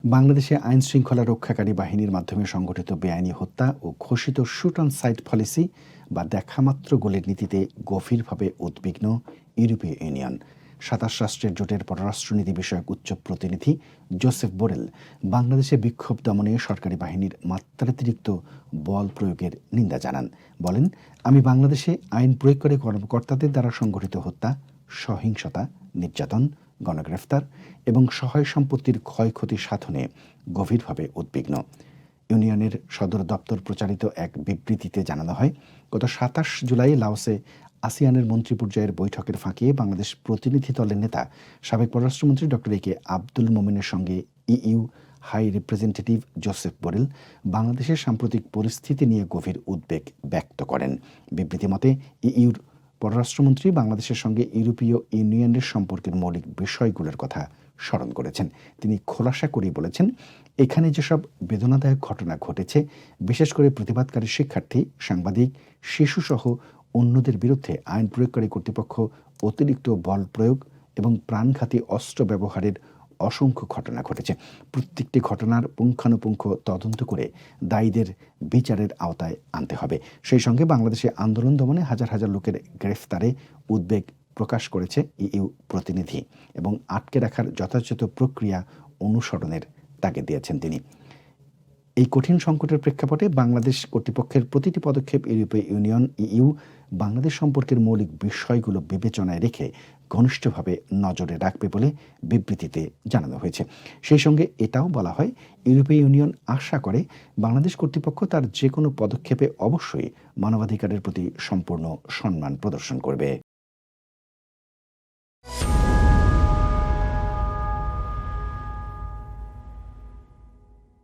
বাংলাদেশে আইন শৃঙ্খলা রক্ষাকারী বাহিনীর মাধ্যমে সংগঠিত বেআইনি হত্যা ও ঘোষিত শুট অন সাইট পলিসি বা দেখামাত্র গোলের নীতিতে গভীরভাবে উদ্বিগ্ন ইউরোপীয় ইউনিয়ন। ২৭ রাষ্ট্রের জোটের পররাষ্ট্রনীতি বিষয়ক উচ্চ প্রতিনিধি জোসেফ বোরেল বাংলাদেশে বিক্ষোভ দমনে সরকারি বাহিনীর মাত্রাতিরিক্ত বল প্রয়োগের নিন্দা জানান। বলেন, আমি বাংলাদেশে আইন প্রয়োগকারী কর্মকর্তাদের দ্বারা সংগঠিত হত্যা, সহিংসতা, নির্যাতন, গণগ্রেফতার এবং সহায় সম্পত্তির ক্ষয়ক্ষতি সাধনে গভীরভাবে উদ্বিগ্ন। ইউনিয়নের সদর দপ্তর প্রচারিত এক বিবৃতিতে জানানো হয়, গত ২৭ জুলাই লাওসে আসিয়ানের মন্ত্রী পর্যায়ের বৈঠকের ফাঁকে বাংলাদেশ প্রতিনিধি দলের নেতা সাবেক পররাষ্ট্রমন্ত্রী ডক্টর এ কে আব্দুল মোমেনের সঙ্গে EU high representative Josep Borrell বাংলাদেশের সাম্প্রতিক পরিস্থিতি নিয়ে গভীর উদ্বেগ ব্যক্ত করেন। বিবৃতি মতে, ইইউর পররাষ্ট্রমন্ত্রী বাংলাদেশের সঙ্গে ইউরোপীয় ইউনিয়নের সম্পর্কের মৌলিক বিষয়গুলোর কথা স্মরণ করেছেন। তিনি খোলাসা করেই বলেছেন, এখানে যেসব বেদনাদায়ক ঘটনা ঘটেছে, বিশেষ করে প্রতিবাদকারী শিক্ষার্থী, সাংবাদিক, শিশুসহ অন্যদের বিরুদ্ধে আইন প্রয়োগকারী কর্তৃপক্ষ অতিরিক্ত বল প্রয়োগ এবং প্রাণঘাতী অস্ত্র ব্যবহারের অসংখ্য ঘটনা ঘটেছে। প্রত্যেকটি ঘটনার পুঙ্খানুপুঙ্খ তদন্ত করে দায়ীদের বিচারের আওতায় আনতে হবে। সেই সঙ্গে বাংলাদেশে আন্দোলন দমনে হাজার হাজার লোকের গ্রেফতারে উদ্বেগ প্রকাশ করেছে ইইউ প্রতিনিধি এবং আটকে রাখার যথাযথ প্রক্রিয়া অনুসরণের তাগিদ দিয়েছেন তিনি। এই কঠিন সংকটের প্রেক্ষাপটে বাংলাদেশ কর্তৃপক্ষের প্রতিটি পদক্ষেপ ইউরোপীয় ইউনিয়ন ইইউ বাংলাদেশ সম্পর্কের মৌলিক বিষয়গুলো বিবেচনায় রেখে ঘনিষ্ঠভাবে নজরে রাখবে বলে বিবৃতিতে জানানো হয়েছে। সেই সঙ্গে এটাও বলা হয়, ইউরোপীয় ইউনিয়ন আশা করে বাংলাদেশ কর্তৃপক্ষ তার যে কোনো পদক্ষেপে অবশ্যই মানবাধিকারের প্রতি সম্পূর্ণ সম্মান প্রদর্শন করবে।